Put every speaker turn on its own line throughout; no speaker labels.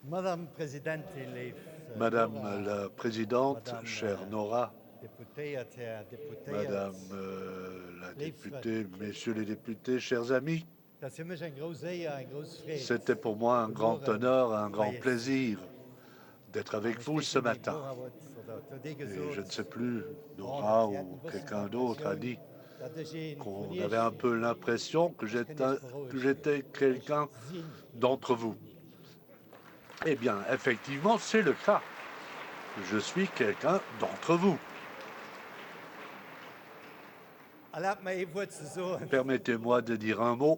Madame la Présidente, chère Nora, Madame la députée, Messieurs les députés, chers amis, c'était pour moi un grand honneur, un grand plaisir d'être avec vous ce matin. Et je ne sais plus, Nora ou quelqu'un d'autre a dit qu'on avait un peu l'impression que j'étais quelqu'un d'entre vous. Eh bien, effectivement, c'est le cas. Je suis quelqu'un d'entre vous. Permettez-moi de dire un mot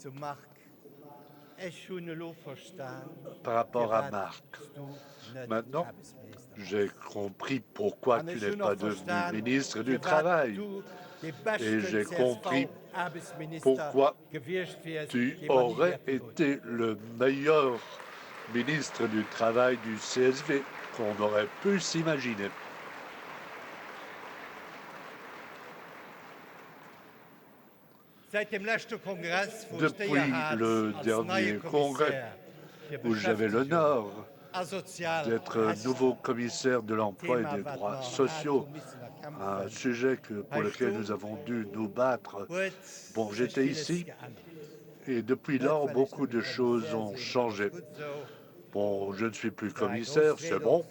par rapport à Marc. Maintenant, j'ai compris pourquoi tu n'es pas devenu ministre du Travail. Et j'ai compris pourquoi tu aurais été le meilleur ministre du Travail du CSV qu'on aurait pu s'imaginer. Depuis le dernier congrès où j'avais l'honneur d'être nouveau commissaire de l'emploi et des droits sociaux, un sujet pour lequel nous avons dû nous battre. Bon, j'étais ici et depuis lors, beaucoup de choses ont changé. Bon, je ne suis plus commissaire, c'est bon.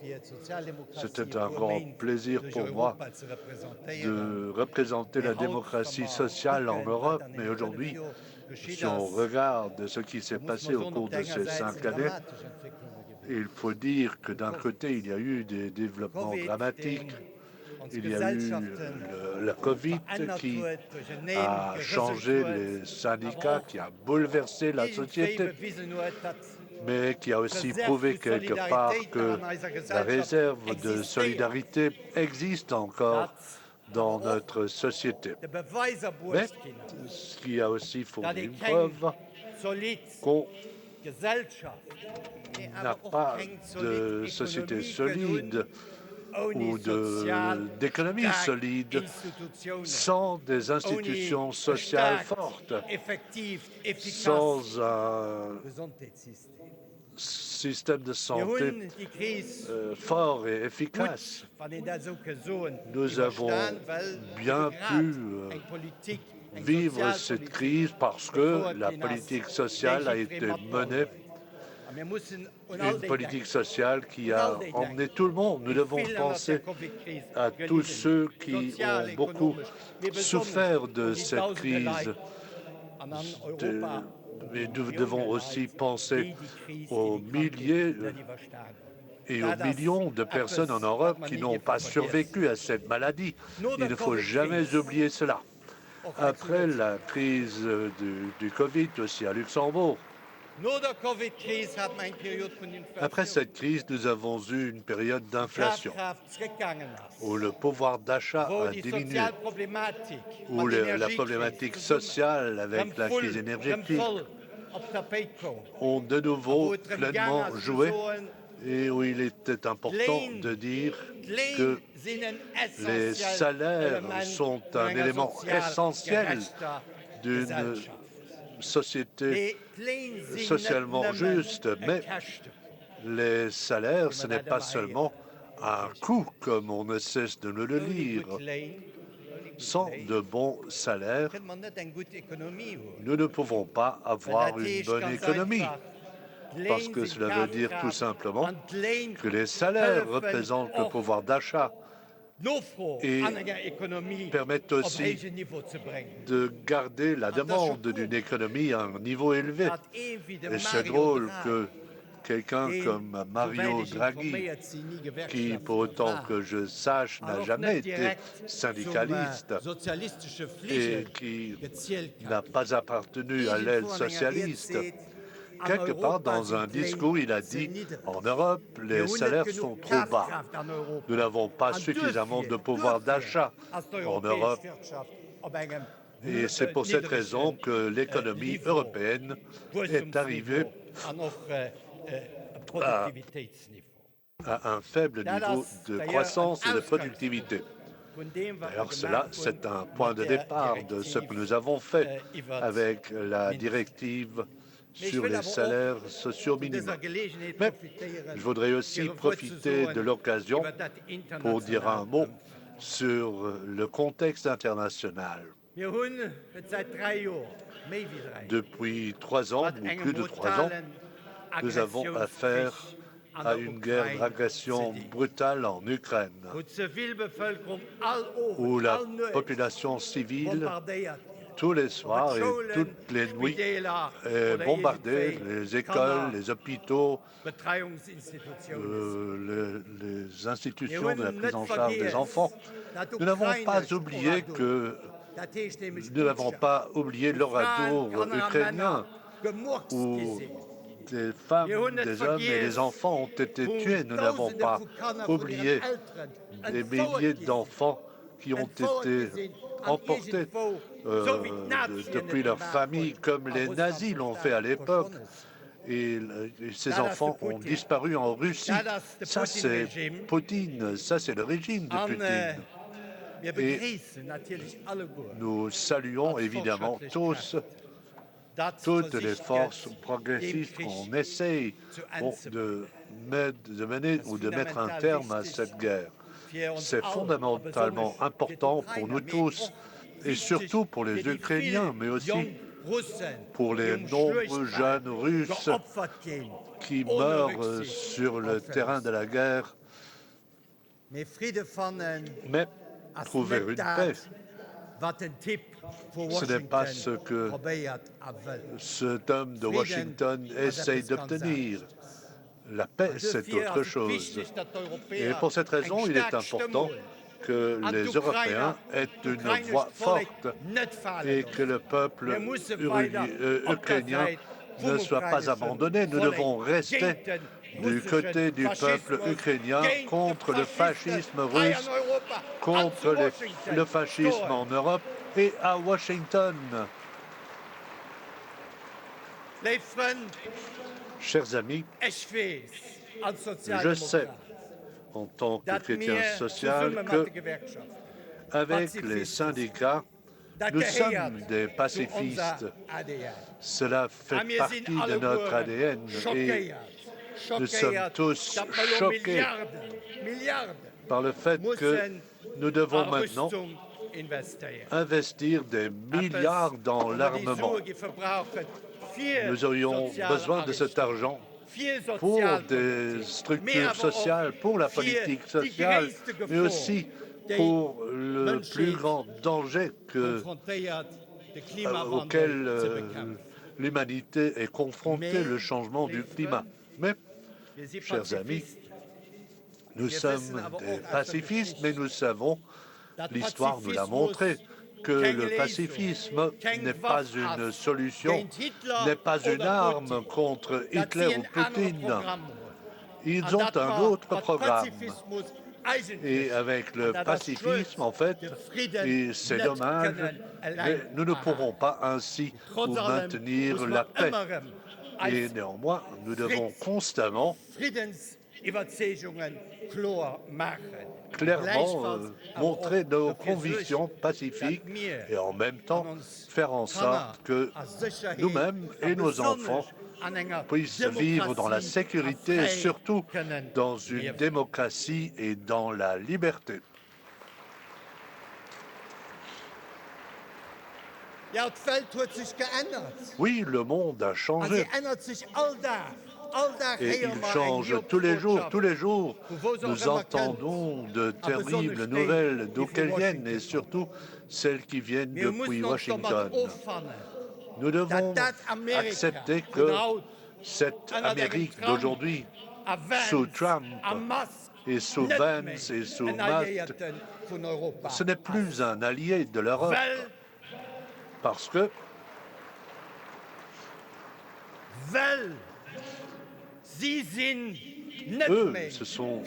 C'était un grand plaisir pour moi de représenter la démocratie sociale en Europe, mais aujourd'hui, si on regarde ce qui s'est passé au cours de ces 5 années, il faut dire que d'un côté, il y a eu des développements dramatiques. Il y a eu la Covid qui a changé les syndicats, qui a bouleversé la société, mais qui a aussi prouvé quelque part que la réserve de solidarité existe encore dans notre société. Mais ce qui a aussi fourni une preuve qu'on n'a pas de société solide ou d'économie solide sans des institutions sociales fortes, sans un système de santé fort et efficace. Nous avons bien pu vivre cette crise parce que la politique sociale a été menée, une politique sociale qui a emmené tout le monde. Nous devons penser à tous ceux qui ont beaucoup souffert de cette crise. Mais nous devons aussi penser aux milliers et aux millions de personnes en Europe qui n'ont pas survécu à cette maladie. Il ne faut jamais oublier cela. Après la crise du Covid aussi à Luxembourg, après cette crise, nous avons eu une période d'inflation où le pouvoir d'achat a diminué, où la problématique sociale avec la crise énergétique ont de nouveau pleinement joué et où il était important de dire que les salaires sont un élément essentiel d'une société socialement juste, mais les salaires, ce n'est pas seulement un coût, comme on ne cesse de nous le dire. Sans de bons salaires, nous ne pouvons pas avoir une bonne économie, parce que cela veut dire tout simplement que les salaires représentent le pouvoir d'achat et permettent aussi de garder la demande d'une économie à un niveau élevé. Et c'est drôle que quelqu'un comme Mario Draghi, qui, pour autant que je sache, n'a jamais été syndicaliste et qui n'a pas appartenu à l'aile socialiste, quelque part dans un discours, il a dit « En Europe, les salaires sont trop bas. Nous n'avons pas suffisamment de pouvoir d'achat en Europe. » Et c'est pour cette raison que l'économie européenne est arrivée à un faible niveau de croissance et de productivité. D'ailleurs, cela, c'est un point de départ de ce que nous avons fait avec la directive sur les salaires sociaux minimums. Mais je voudrais aussi profiter de l'occasion pour dire un mot sur le contexte international. Depuis 3 ans, ou plus de 3 ans, nous avons affaire à une guerre d'agression brutale en Ukraine, où la population civile, tous les soirs et toutes les nuits, est bombardée, les écoles, les hôpitaux, les institutions de la prise en charge des enfants. Nous n'avons pas oublié l'oradour ukrainien, où des femmes, des hommes et des enfants ont été tués. Nous n'avons pas oublié des milliers d'enfants qui ont été emportés depuis leur famille, comme les nazis l'ont fait à l'époque. Et ces enfants ont disparu en Russie. Ça, c'est Poutine, ça, c'est le régime de Poutine. Et nous saluons évidemment tous toutes les forces progressistes qu'on essaye de mener ou de mettre un terme à cette guerre. C'est fondamentalement important pour nous tous, et surtout pour les Ukrainiens, mais aussi pour les nombreux jeunes Russes qui meurent sur le terrain de la guerre. Mais trouver une paix, ce n'est pas ce que cet homme de Washington essaye d'obtenir. La paix, c'est autre chose. Et pour cette raison, il est important que les Européens aient une voix forte et que le peuple ukrainien ne soit pas abandonné. Nous devons rester du côté du peuple ukrainien contre le fascisme russe, contre le fascisme en Europe et à Washington. Chers amis, je sais, en tant que chrétien social, qu'avec les syndicats, nous sommes des pacifistes. Cela fait partie de notre ADN et nous sommes tous choqués par le fait que nous devons maintenant investir des milliards dans l'armement. Nous aurions besoin de cet argent pour des structures sociales, pour la politique sociale, mais aussi pour le plus grand danger auquel l'humanité est confrontée, le changement du climat. Mais, chers amis, nous sommes des pacifistes, mais nous savons, l'histoire nous l'a montré, que le pacifisme n'est pas une solution, n'est pas une arme contre Hitler ou Poutine. Ils ont un autre programme. Et avec le pacifisme, en fait, et c'est dommage, mais nous ne pourrons pas ainsi maintenir la paix. Et néanmoins, nous devons constamment clairement montrer nos convictions pacifiques et en même temps faire en sorte que nous-mêmes et nos enfants puissent vivre dans la sécurité et surtout dans une démocratie et dans la liberté. Oui, le monde a changé. Et il change tous les jours, tous les jours. Nous entendons de terribles nouvelles, d'où qu'elles viennent, et surtout celles qui viennent depuis Washington. Nous devons accepter que cette Amérique d'aujourd'hui, sous Trump et sous Vance et sous Musk, ce n'est plus un allié de l'Europe, parce que eux, ce sont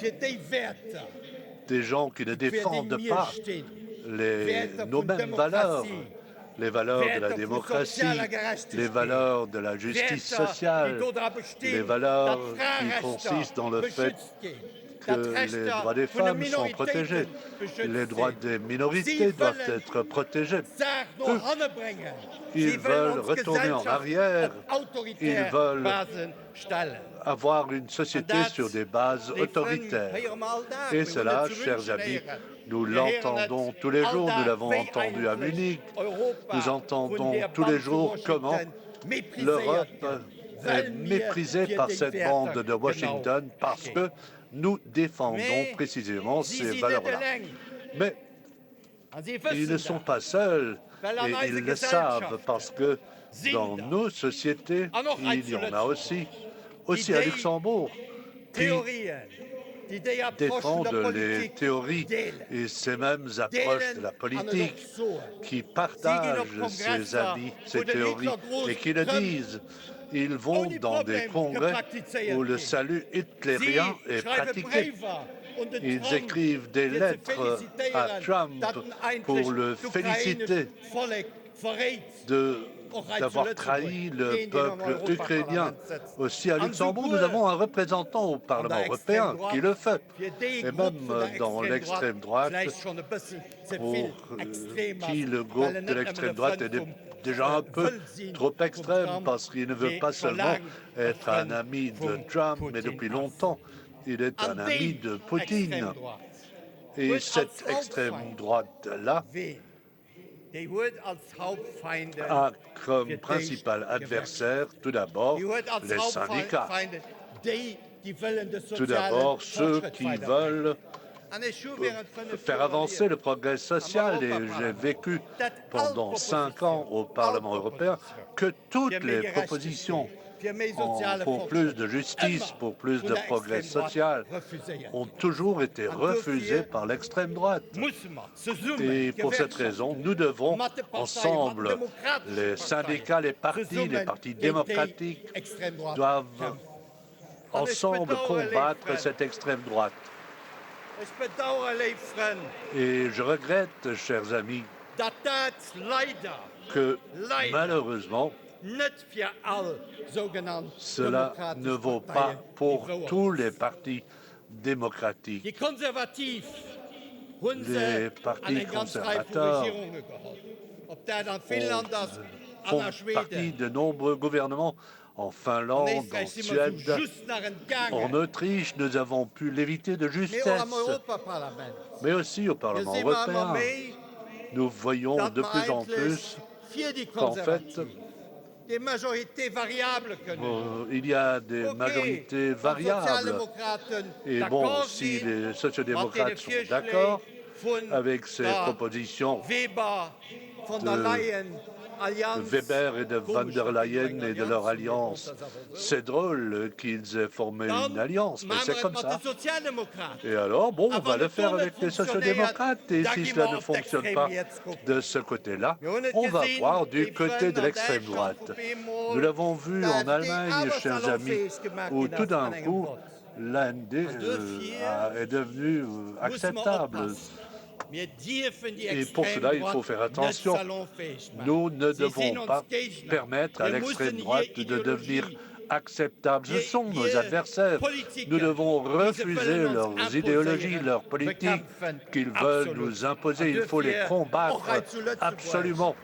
des gens qui ne défendent pas nos mêmes valeurs, les valeurs de la démocratie, les valeurs de la justice sociale, les valeurs qui consistent dans le fait que les droits des femmes sont protégés. Les droits des minorités doivent être protégés. Eux, ils veulent retourner en arrière. Ils veulent avoir une société sur des bases autoritaires. Et cela, chers amis, nous l'entendons tous les jours, nous l'avons entendu à Munich, nous entendons tous les jours comment l'Europe est méprisée par cette bande de Washington parce que nous défendons précisément ces valeurs-là. Mais ils ne sont pas seuls et ils le savent parce que dans nos sociétés, il y en a aussi à Luxembourg, qui défendent les théories et ces mêmes approches de la politique, qui partagent ces théories et qui le disent. Ils vont dans des congrès où le salut hitlérien est pratiqué. Ils écrivent des lettres à Trump pour le féliciter d'avoir trahi le peuple ukrainien. Aussi à Luxembourg, nous avons un représentant au Parlement européen qui le fait. Et même dans l'extrême droite, pour qui le groupe de l'extrême droite est déjà un peu trop extrême parce qu'il ne veut pas seulement être un ami de Trump, mais depuis longtemps, il est un ami de Poutine. Et cette extrême droite-là a comme principal adversaire, tout d'abord, les syndicats. Tout d'abord, ceux qui veulent faire avancer le progrès social. Et j'ai vécu pendant 5 ans au Parlement européen que toutes les propositions pour plus de justice, pour plus de progrès social, ont toujours été refusées par l'extrême droite. Et pour cette raison, nous devons ensemble, les syndicats, les partis démocratiques, doivent ensemble combattre cette extrême droite. Et je regrette, chers amis, que malheureusement, cela ne vaut pas pour tous les partis démocratiques. Les partis conservateurs font partie de nombreux gouvernements en Finlande, en Suède, en Autriche. Nous avons pu l'éviter de justesse, mais aussi au Parlement européen. Nous voyons de plus en plus qu'en fait, il y a des majorités variables. Et bon, si les sociodémocrates sont d'accord avec ces propositions de Weber et de von der Leyen et de leur alliance, c'est drôle qu'ils aient formé une alliance, mais c'est comme ça. Et alors, bon, on va le faire avec les sociodémocrates, et si cela ne fonctionne pas de ce côté-là, on va voir du côté de l'extrême droite. Nous l'avons vu en Allemagne, chers amis, où tout d'un coup, l'AND est devenu acceptable. Et pour cela, il faut faire attention. Nous ne devons pas permettre à l'extrême droite de devenir acceptable. Ce sont nos adversaires. Nous devons refuser leurs idéologies, leurs politiques qu'ils veulent nous imposer. Il faut les combattre absolument.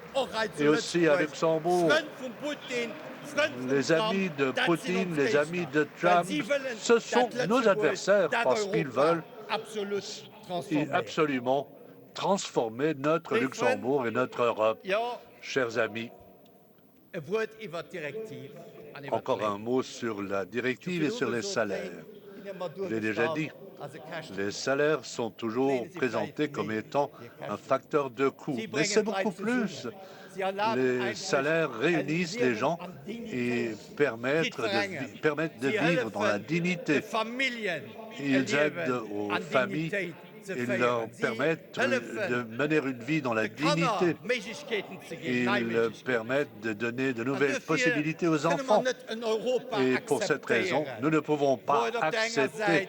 Et aussi à Luxembourg, les amis de Poutine, les amis de Trump, ce sont nos adversaires parce qu'ils veulent absolument transformer notre Luxembourg et notre Europe. Chers amis, encore un mot sur la directive et sur les salaires. Je l'ai déjà dit, les salaires sont toujours présentés comme étant un facteur de coût, mais c'est beaucoup plus. Les salaires réunissent les gens et permettent de vivre dans la dignité. Ils aident aux familles et leur permettent de mener une vie dans la dignité. Ils permettent de donner de nouvelles possibilités aux enfants. Et pour cette raison, nous ne pouvons pas accepter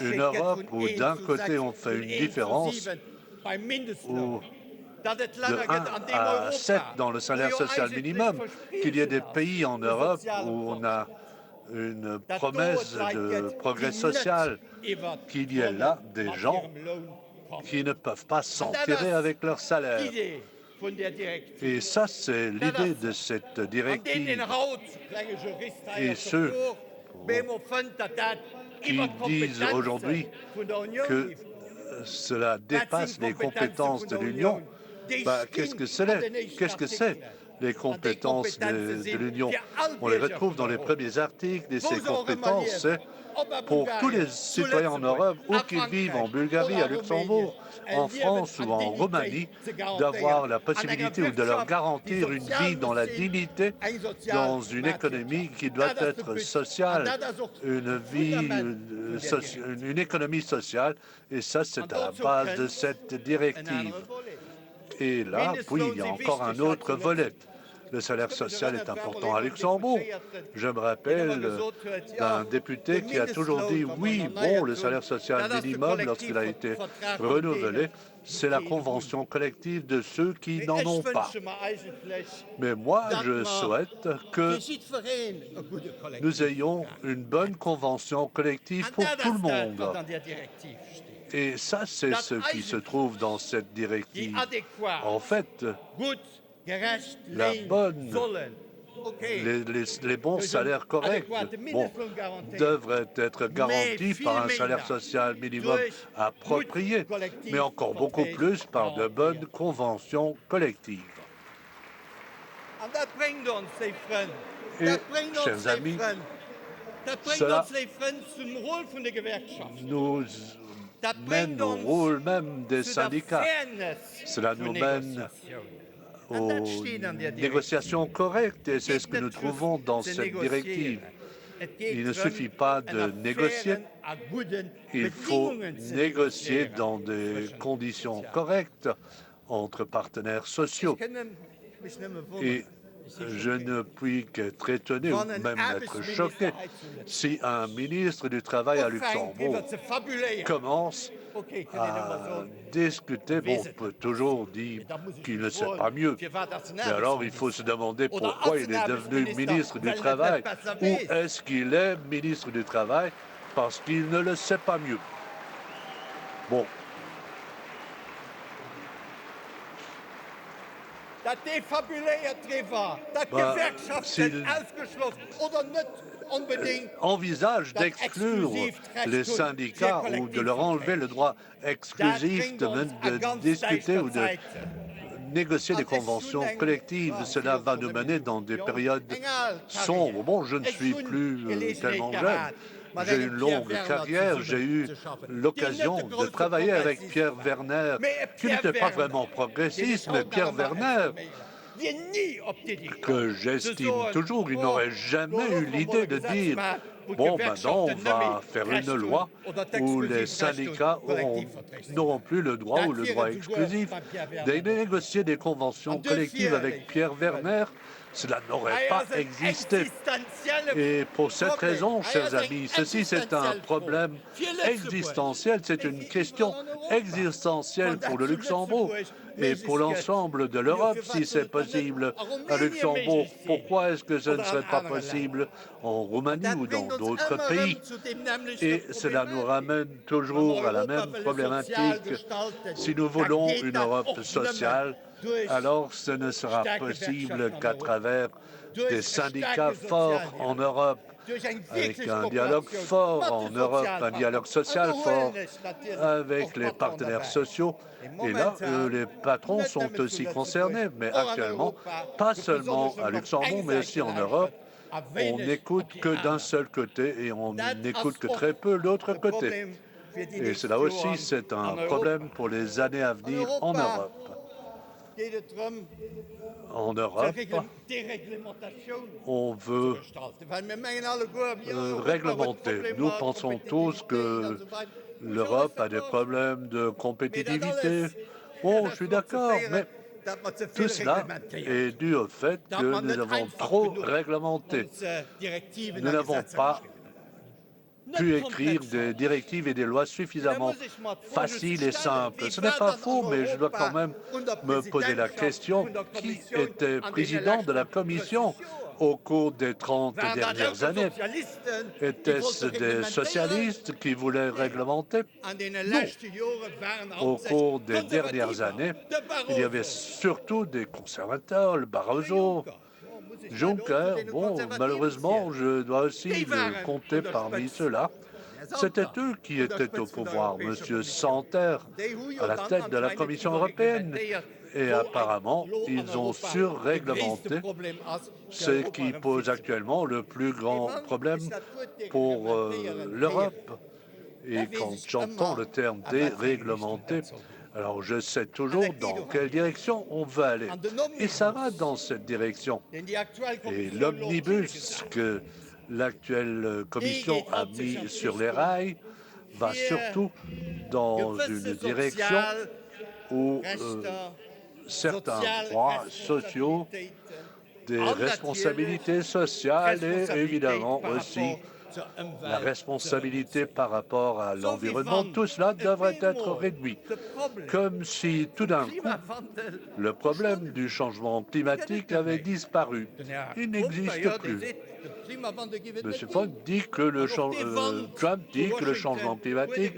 une Europe où d'un côté on fait une différence où de 1 à 7 dans le salaire social minimum, qu'il y ait des pays en Europe où on a une promesse de progrès social, qu'il y ait là des gens qui ne peuvent pas s'enterrer avec leur salaire. Et ça, c'est l'idée de cette directive. Et ceux qui disent aujourd'hui que cela dépasse les compétences de l'Union, qu'est-ce que c'est les compétences de l'Union? On les retrouve dans les premiers articles et ces compétences, c'est pour tous les citoyens en Europe, où qu'ils vivent en Bulgarie, à Luxembourg, en France ou en Roumanie, d'avoir la possibilité ou de leur garantir une vie dans la dignité, dans une économie qui doit être sociale, une économie sociale, et ça, c'est à la base de cette directive. Et là, oui, il y a encore un autre volet. Le salaire social est important à Luxembourg. Je me rappelle d'un député qui a toujours dit oui, bon, le salaire social minimum, lorsqu'il a été renouvelé, c'est la convention collective de ceux qui n'en ont pas. Mais moi, je souhaite que nous ayons une bonne convention collective pour tout le monde. Et ça, c'est ce qui se trouve dans cette directive. En fait, les bons salaires corrects devraient être garantis par un salaire social minimum approprié, mais encore beaucoup plus par de bonnes conventions collectives. Et, chers amis, cela nous mène au rôle même des syndicats. Cela nous mène aux négociations correctes et c'est ce que nous trouvons dans cette directive. Il ne suffit pas de négocier, il faut négocier dans des conditions correctes entre partenaires sociaux. Et je ne puis qu'être étonné ou même être choqué si un ministre du Travail à Luxembourg commence à discuter. Bon, on peut toujours dire qu'il ne sait pas mieux. Mais alors, il faut se demander pourquoi il est devenu ministre du Travail. Ou est-ce qu'il est ministre du Travail parce qu'il ne le sait pas mieux? Bon. S'il envisage d'exclure les syndicats ou de leur enlever le droit exclusif de discuter ou de négocier des conventions collectives, cela va nous mener dans des périodes sombres. Bon, je ne suis plus tellement jeune. J'ai une longue carrière, j'ai eu l'occasion de travailler avec Pierre Werner, qui n'était pas vraiment progressiste, mais Pierre Werner, que j'estime toujours, il n'aurait jamais eu l'idée de dire « Bon, maintenant, on va faire une loi où les syndicats n'auront plus le droit ou le droit exclusif de négocier des conventions collectives avec Pierre Werner. » Cela n'aurait pas existé. Et pour cette raison, chers amis, ceci c'est un problème existentiel, c'est une question existentielle pour le Luxembourg et pour l'ensemble de l'Europe, si c'est possible à Luxembourg. Pourquoi est-ce que ce ne serait pas possible en Roumanie ou dans d'autres pays? Et cela nous ramène toujours à la même problématique. Si nous voulons une Europe sociale, alors ce ne sera possible qu'à travers des syndicats forts en Europe, avec un dialogue fort en Europe, un dialogue social fort avec les partenaires sociaux. Et là, les patrons sont aussi concernés, mais actuellement, pas seulement à Luxembourg, mais aussi en Europe, on n'écoute que d'un seul côté et on n'écoute que très peu l'autre côté. Et cela aussi, c'est un problème pour les années à venir en Europe. En Europe, on veut réglementer. Nous pensons tous que l'Europe a des problèmes de compétitivité. Bon, je suis d'accord, mais tout cela est dû au fait que nous avons trop réglementé. Nous n'avons pas pu écrire des directives et des lois suffisamment faciles et simples. Ce n'est pas faux, mais je dois quand même me poser la question, qui était président de la Commission au cours des 30 dernières années. Était-ce des socialistes qui voulaient réglementer? Non. Au cours des dernières années, il y avait surtout des conservateurs, le Barroso, Juncker. Bon, malheureusement, je dois aussi le compter parmi ceux-là. C'était eux qui étaient au pouvoir. Monsieur Santer, à la tête de la Commission européenne. Et apparemment, ils ont surréglementé, ce qui pose actuellement le plus grand problème pour l'Europe. Et quand j'entends le terme déréglementé, alors je sais toujours dans quelle direction on veut aller. Et ça va dans cette direction. Et l'omnibus que l'actuelle Commission a mis sur les rails va surtout dans une direction où certains droits sociaux, des responsabilités sociales et évidemment aussi la responsabilité par rapport à l'environnement, tout cela devrait être réduit. Comme si tout d'un coup, le problème du changement climatique avait disparu. Il n'existe plus. M. Trump dit que le changement climatique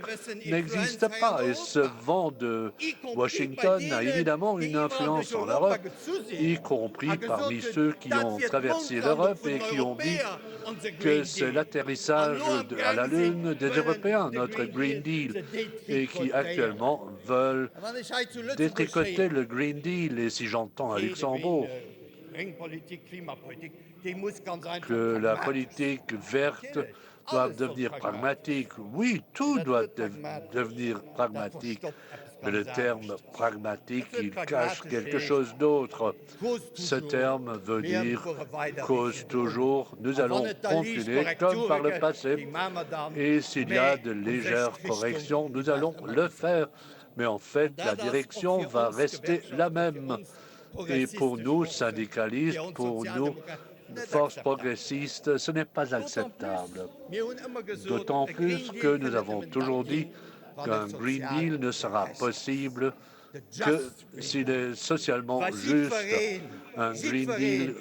n'existe pas et ce vent de Washington a évidemment une influence en Europe, y compris parmi ceux qui ont traversé l'Europe et qui ont dit que c'est l'atterrissage à la Lune des Européens, notre Green Deal, et qui actuellement veulent détricoter le Green Deal. Et si j'entends à Luxembourg que la politique verte doit devenir pragmatique. Oui, tout doit devenir pragmatique. Mais le terme pragmatique, il cache quelque chose d'autre. Ce terme veut dire cause toujours. Nous allons continuer comme par le passé. Et s'il y a de légères corrections, nous allons le faire. Mais en fait, la direction va rester la même. Et pour nous, syndicalistes, pour nous, forces progressistes, ce n'est pas acceptable. D'autant plus que nous avons toujours dit qu'un Green Deal ne sera possible que s'il est socialement juste, un Green Deal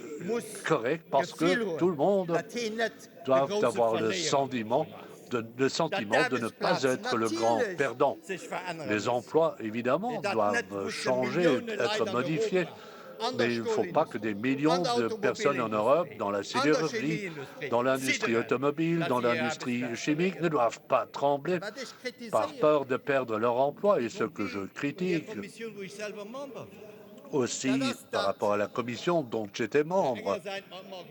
correct, parce que tout le monde doit avoir le sentiment de ne pas être le grand perdant. Les emplois, évidemment, doivent changer, être modifiés. Mais il ne faut pas que des millions de personnes en Europe, dans la sidérurgie, dans l'industrie automobile, dans l'industrie chimique, ne doivent pas trembler par peur de perdre leur emploi. Et ce que je critique aussi par rapport à la commission dont j'étais membre,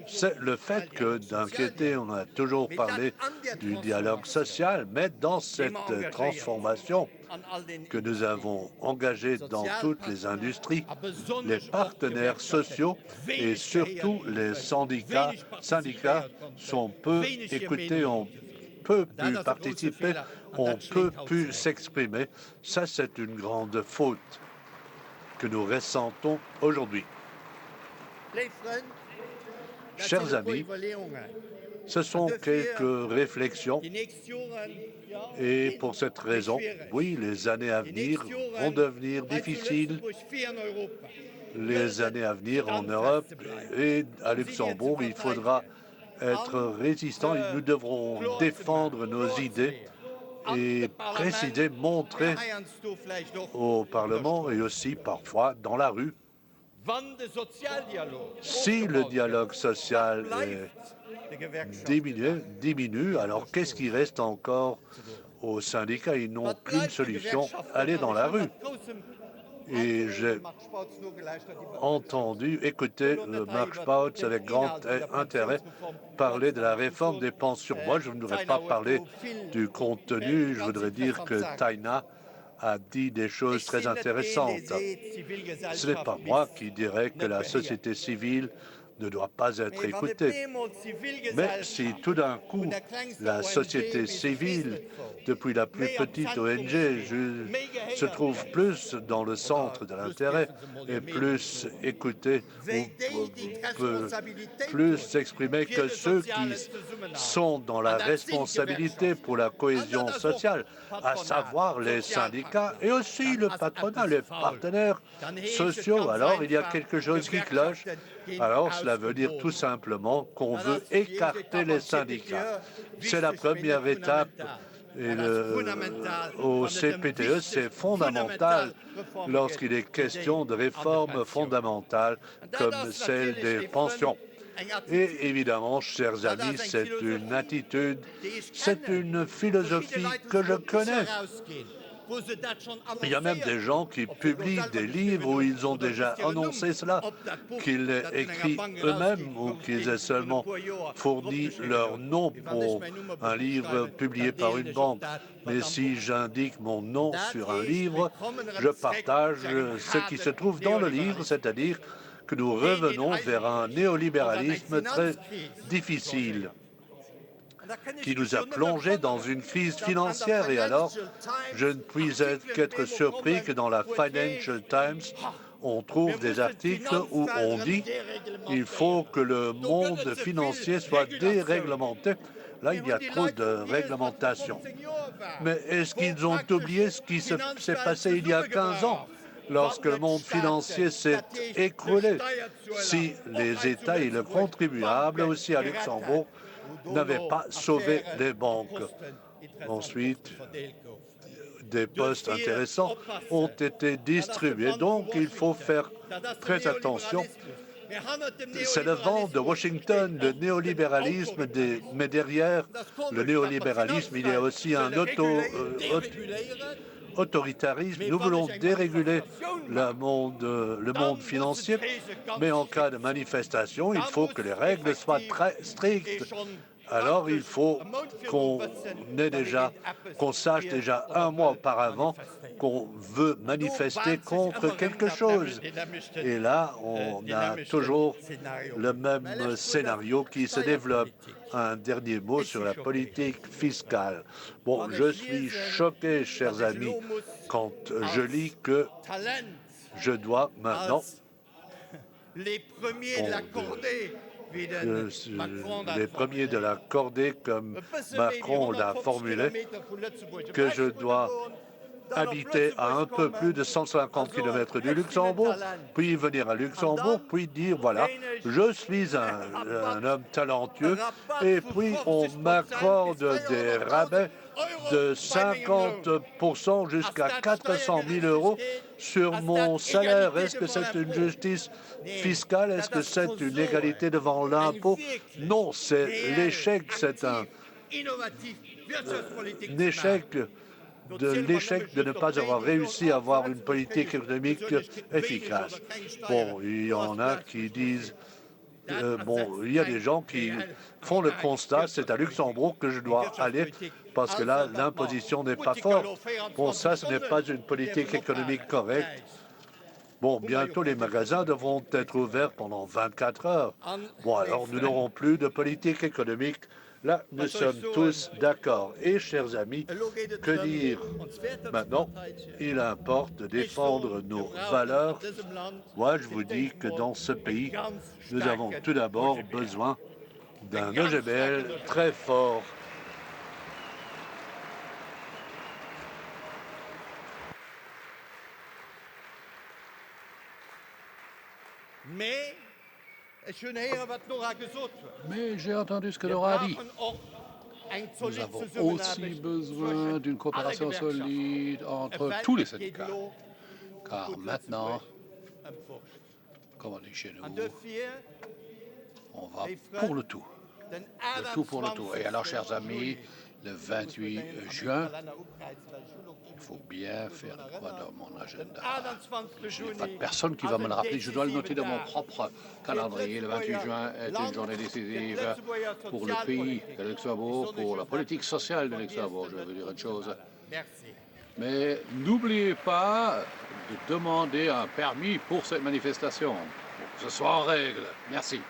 c'est le fait que d'un côté, on a toujours parlé du dialogue social, mais dans cette transformation que nous avons engagée dans toutes les industries, les partenaires sociaux et surtout les syndicats sont peu écoutés, ont peu pu participer, ont peu pu s'exprimer. Ça, c'est une grande faute que nous ressentons aujourd'hui. Chers amis, ce sont quelques réflexions et pour cette raison, oui, les années à venir vont devenir difficiles. Les années à venir en Europe et à Luxembourg, il faudra être résistant et nous devrons défendre nos idées et préciser, montrer au Parlement et aussi parfois dans la rue. Si le dialogue social diminue, alors qu'est-ce qui reste encore aux syndicats? Ils n'ont qu'une solution, aller dans la rue. Et j'ai entendu, écouter Mark Spautz avec grand intérêt parler de la réforme des pensions. Moi, je ne voudrais pas parler du contenu, je voudrais dire que Taina a dit des choses très intéressantes. Ce n'est pas moi qui dirais que la société civile ne doit pas être écoutée. Mais si tout d'un coup, la société civile, depuis la plus petite ONG, se trouve plus dans le centre de l'intérêt et plus écoutée, ou peut plus s'exprimer que ceux qui sont dans la responsabilité pour la cohésion sociale, à savoir les syndicats et aussi le patronat, les partenaires sociaux, alors il y a quelque chose qui cloche. Alors cela veut dire tout simplement qu'on veut écarter les syndicats. C'est la première étape. Et au CPTE, c'est fondamental lorsqu'il est question de réformes fondamentales comme celle des pensions. Et évidemment, chers amis, c'est une attitude, c'est une philosophie que je connais. Il y a même des gens qui publient des livres où ils ont déjà annoncé cela, qu'ils l'aient écrit eux-mêmes ou qu'ils aient seulement fourni leur nom pour un livre publié par une banque. Mais si j'indique mon nom sur un livre, je partage ce qui se trouve dans le livre, c'est-à-dire que nous revenons vers un néolibéralisme très difficile qui nous a plongés dans une crise financière. Et alors, je ne puis qu'être surpris que dans la Financial Times, on trouve des articles où on dit qu'il faut que le monde financier soit déréglementé. Là, il y a trop de réglementation. Mais est-ce qu'ils ont oublié ce qui s'est passé il y a 15 ans, lorsque le monde financier s'est écroulé? Si les États et le contribuable, aussi à Luxembourg, n'avaient pas sauvé les banques. Ensuite, des postes intéressants ont été distribués. Donc, il faut faire très attention. C'est le vent de Washington, le néolibéralisme, mais derrière le néolibéralisme, il y a aussi un autoritarisme. Nous voulons déréguler le monde financier, mais en cas de manifestation, il faut que les règles soient très strictes. Alors, il faut qu'on sache déjà un mois auparavant qu'on veut manifester contre quelque chose. Et là, on a toujours le même scénario qui se développe. Un dernier mot sur la politique fiscale. Bon, je suis choqué, chers amis, quand je lis que je dois maintenant les premiers de la cordée, comme Macron l'a formulé, que je dois habiter à un peu plus de 150 km du Luxembourg, puis venir à Luxembourg, puis dire, voilà, je suis un homme talentueux, et puis on m'accorde des rabais de 50% jusqu'à 400 000 euros sur mon salaire. Est-ce que c'est une justice fiscale? Est-ce que c'est une égalité devant l'impôt? Non, c'est l'échec, c'est un échec de ne pas avoir réussi à avoir une politique économique efficace. Bon, il y en a qui disent, bon, il y a des gens qui font le constat, c'est à Luxembourg que je dois aller parce que là, l'imposition n'est pas forte. Bon, ça, ce n'est pas une politique économique correcte. Bon, bientôt, les magasins devront être ouverts pendant 24 heures. Bon, alors, nous n'aurons plus de politique économique. Là, nous sommes tous d'accord. Et, chers amis, que dire maintenant? Il importe de défendre nos valeurs. Moi, je vous dis que dans ce pays, nous avons tout d'abord besoin d'un OGBL très fort.
Mais j'ai entendu ce que Laura a dit. Nous avons aussi besoin d'une coopération solide entre tous les syndicats. Car maintenant, comme on dit chez nous, on va pour le tout. Le tout pour le tout. Et alors, chers amis, le 28 juin, il faut bien faire quoi dans mon agenda. Je n'ai pas de personne qui va me le rappeler. Je dois le noter dans mon propre calendrier. Le 28 juin est une journée décisive pour le pays de Luxembourg, pour la politique sociale de Luxembourg. Je vais vous dire une chose. Mais n'oubliez pas de demander un permis pour cette manifestation, pour que ce soit en règle. Merci.